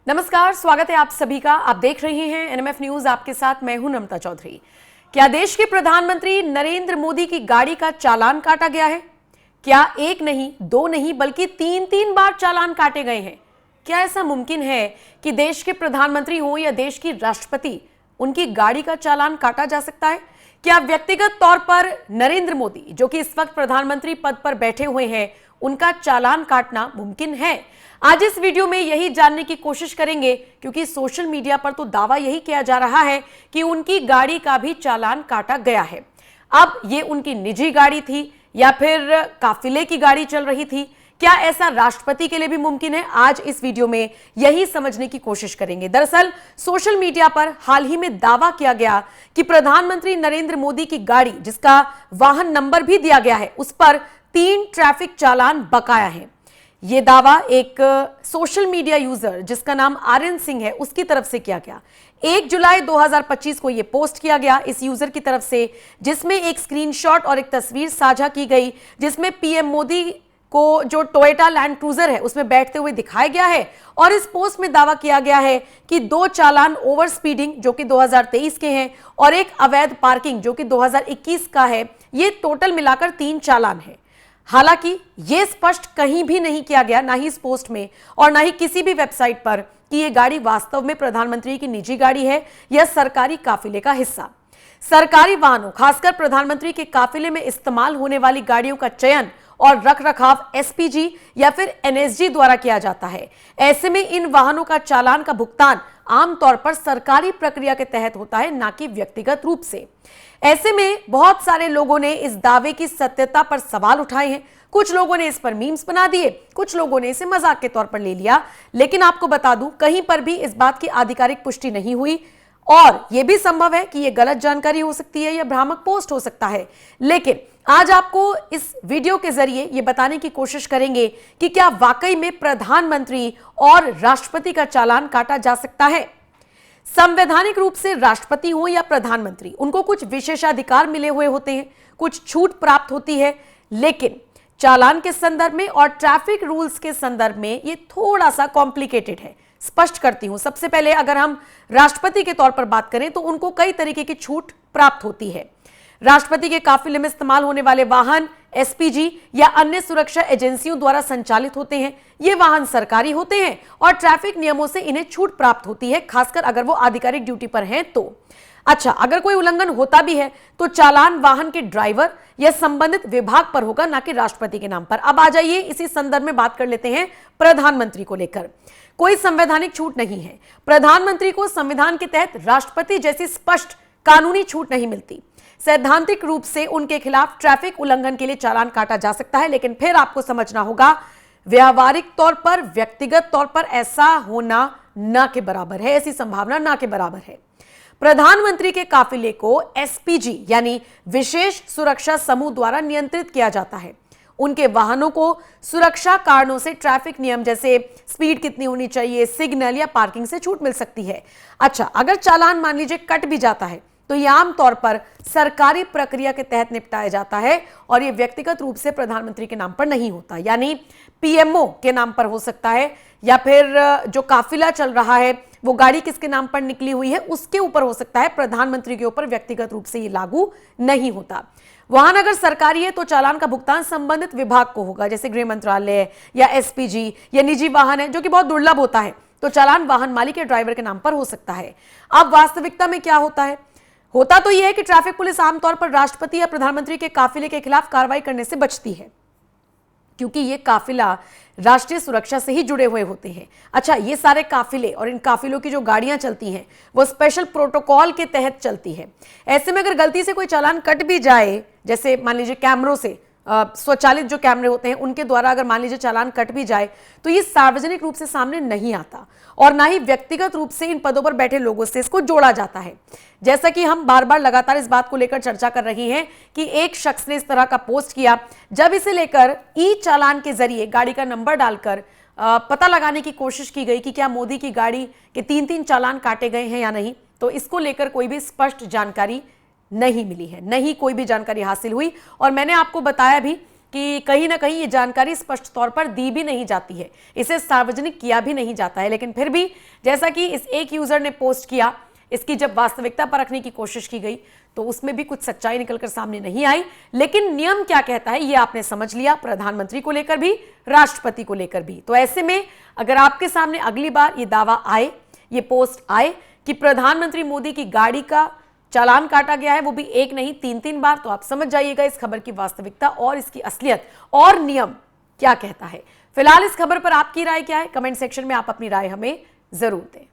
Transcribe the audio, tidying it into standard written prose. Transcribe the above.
नमस्कार, स्वागत है आप सभी का। आप देख रहे हैं एनएमएफ न्यूज, आपके साथ मैं हूं नम्रता चौधरी। क्या देश के प्रधानमंत्री नरेंद्र मोदी की गाड़ी का चालान काटा गया है? क्या एक नहीं, दो नहीं, बल्कि तीन तीन बार चालान काटे गए हैं? क्या ऐसा मुमकिन है कि देश के प्रधानमंत्री हो या देश की राष्ट्रपति, उनकी गाड़ी का चालान काटा जा सकता है? क्या व्यक्तिगत तौर पर नरेंद्र मोदी, जो कि इस वक्त प्रधानमंत्री पद पर बैठे हुए हैं, उनका चालान काटना मुमकिन है? आज इस वीडियो में यही जानने की कोशिश करेंगे, क्योंकि सोशल मीडिया पर तो दावा यही किया जा रहा है कि उनकी गाड़ी का भी चालान काटा गया है। अब ये उनकी निजी गाड़ी थी या फिर काफिले की गाड़ी चल रही थी? क्या ऐसा राष्ट्रपति के लिए भी मुमकिन है? आज इस वीडियो में यही समझने की कोशिश करेंगे। दरअसल सोशल मीडिया पर हाल ही में दावा किया गया कि प्रधानमंत्री नरेंद्र मोदी की गाड़ी, जिसका वाहन नंबर भी दिया गया है, उस पर 3 ट्रैफिक चालान बकाया है। यह दावा एक सोशल मीडिया यूजर जिसका नाम आर्यन सिंह है, उसकी तरफ से किया गया। 1 जुलाई 2025 को यह पोस्ट किया गया इस यूजर की तरफ से, जिसमें एक स्क्रीनशॉट और एक तस्वीर साझा की गई, जिसमें पीएम मोदी को जो टोयोटा लैंड क्रूजर है उसमें बैठते हुए दिखाया गया है। और इस पोस्ट में दावा किया गया है कि 2 चालान ओवर स्पीडिंग जो कि 2023 के हैं और एक अवैध पार्किंग जो कि 2021 का है, ये टोटल मिलाकर 3 चालान है। हालांकि यह स्पष्ट कहीं भी नहीं किया गया, ना ही इस पोस्ट में और ना ही किसी भी वेबसाइट पर, कि यह गाड़ी वास्तव में प्रधानमंत्री की निजी गाड़ी है या सरकारी काफिले का हिस्सा। सरकारी वाहनों, खासकर प्रधानमंत्री के काफिले में इस्तेमाल होने वाली गाड़ियों का चयन और रखरखाव एसपीजी या फिर एनएसजी द्वारा किया जाता है। ऐसे में इन वाहनों का चालान का भुगतान आमतौर पर सरकारी प्रक्रिया के तहत होता है, ना कि व्यक्तिगत रूप से। ऐसे में बहुत सारे लोगों ने इस दावे की सत्यता पर सवाल उठाए हैं। कुछ लोगों ने इस पर मीम्स बना दिए, कुछ लोगों ने इसे मजाक के तौर पर ले लिया। लेकिन आपको बता दूं, कहीं पर भी इस बात की आधिकारिक पुष्टि नहीं हुई और यह भी संभव है कि यह गलत जानकारी हो सकती है या भ्रामक पोस्ट हो सकता है। लेकिन आज आपको इस वीडियो के जरिए यह बताने की कोशिश करेंगे कि क्या वाकई में प्रधानमंत्री और राष्ट्रपति का चालान काटा जा सकता है। संवैधानिक रूप से राष्ट्रपति हो या प्रधानमंत्री, उनको कुछ विशेषाधिकार मिले हुए होते हैं, कुछ छूट प्राप्त होती है। लेकिन चालान के संदर्भ में और ट्रैफिक रूल्स के संदर्भ में यह थोड़ा सा कॉम्प्लिकेटेड है। स्पष्ट करती हूं, सबसे पहले अगर हम राष्ट्रपति के तौर पर बात करें तो उनको कई तरीके की छूट प्राप्त होती है। राष्ट्रपति के काफिले में इस्तेमाल होने वाले वाहन एसपीजी या अन्य सुरक्षा एजेंसियों द्वारा संचालित होते हैं। ये वाहन सरकारी होते हैं और ट्रैफिक नियमों से इन्हें छूट प्राप्त होती है, खासकर अगर वो आधिकारिक ड्यूटी पर हैं तो। अच्छा, अगर कोई उल्लंघन होता भी है तो चालान वाहन के ड्राइवर या संबंधित विभाग पर होगा, ना कि राष्ट्रपति के नाम पर। अब आ जाइए इसी संदर्भ में बात कर लेते हैं प्रधानमंत्री को लेकर। कोई संवैधानिक छूट नहीं है। प्रधानमंत्री को संविधान के तहत राष्ट्रपति जैसी स्पष्ट कानूनी छूट नहीं मिलती। सैद्धांतिक रूप से उनके खिलाफ ट्रैफिक उल्लंघन के लिए चालान काटा जा सकता है, लेकिन फिर आपको समझना होगा व्यावहारिक तौर पर, व्यक्तिगत तौर पर ऐसा होना ना के बराबर है, ऐसी संभावना ना के बराबर है। प्रधानमंत्री के काफिले को एसपीजी यानी विशेष सुरक्षा समूह द्वारा नियंत्रित किया जाता है। उनके वाहनों को सुरक्षा कारणों से ट्रैफिक नियम जैसे स्पीड कितनी होनी चाहिए, सिग्नल या पार्किंग से छूट मिल सकती है। अच्छा, अगर चालान मान लीजिए कट भी जाता है तो यह आमतौर पर सरकारी प्रक्रिया के तहत निपटाया जाता है और यह व्यक्तिगत रूप से प्रधानमंत्री के नाम पर नहीं होता, यानी पीएमओ के नाम पर हो सकता है या फिर जो काफिला चल रहा है वो गाड़ी किसके नाम पर निकली हुई है उसके ऊपर हो सकता है। प्रधानमंत्री के ऊपर व्यक्तिगत रूप से यह लागू नहीं होता। वाहन अगर सरकारी है तो चालान का भुगतान संबंधित विभाग को होगा, जैसे गृह मंत्रालय या एसपीजी, या निजी वाहन है जो कि बहुत दुर्लभ होता है तो चालान वाहन मालिक या ड्राइवर के नाम पर हो सकता है। अब वास्तविकता में क्या होता है? होता तो यह है कि ट्रैफिक पुलिस आमतौर पर राष्ट्रपति या प्रधानमंत्री के काफिले के खिलाफ कार्रवाई करने से बचती है, क्योंकि यह काफिला राष्ट्रीय सुरक्षा से ही जुड़े हुए होते हैं। अच्छा, ये सारे काफिले और इन काफिलों की जो गाड़ियां चलती हैं वो स्पेशल प्रोटोकॉल के तहत चलती है। ऐसे में अगर गलती से कोई चालान कट भी जाए, जैसे मान लीजिए कैमरों से, स्वचालित जो कैमरे होते हैं उनके द्वारा अगर मान लीजिए चालान कट भी जाए तो ये सार्वजनिक रूप से सामने नहीं आता और ना ही व्यक्तिगत रूप से इन पदों पर बैठे लोगों से इसको जोड़ा जाता है। जैसा कि हम बार बार लगातार इस बात को लेकर चर्चा कर रहे हैं कि एक शख्स ने इस तरह का पोस्ट किया, जब इसे लेकर ई चालान के जरिए गाड़ी का नंबर डालकर पता लगाने की कोशिश की गई कि क्या मोदी की गाड़ी के 3-3 चालान काटे गए हैं या नहीं, तो इसको लेकर कोई भी स्पष्ट जानकारी नहीं मिली है, नहीं कोई भी जानकारी हासिल हुई। और मैंने आपको बताया भी कि कहीं ना कहीं ये जानकारी स्पष्ट तौर पर दी भी नहीं जाती है, इसे सार्वजनिक किया भी नहीं जाता है। लेकिन फिर भी जैसा कि इस एक यूजर ने पोस्ट किया, इसकी जब वास्तविकता परखने की कोशिश की गई तो उसमें भी कुछ सच्चाई निकलकर सामने नहीं आई। लेकिन नियम क्या कहता है ये आपने समझ लिया, प्रधानमंत्री को लेकर भी, राष्ट्रपति को लेकर भी। तो ऐसे में अगर आपके सामने अगली बार ये दावा आए, ये पोस्ट आए कि प्रधानमंत्री मोदी की गाड़ी का चालान काटा गया है, वो भी एक नहीं 3-3 बार, तो आप समझ जाइएगा इस खबर की वास्तविकता और इसकी असलियत और नियम क्या कहता है। फिलहाल इस खबर पर आपकी राय क्या है? कमेंट सेक्शन में आप अपनी राय हमें जरूर दें।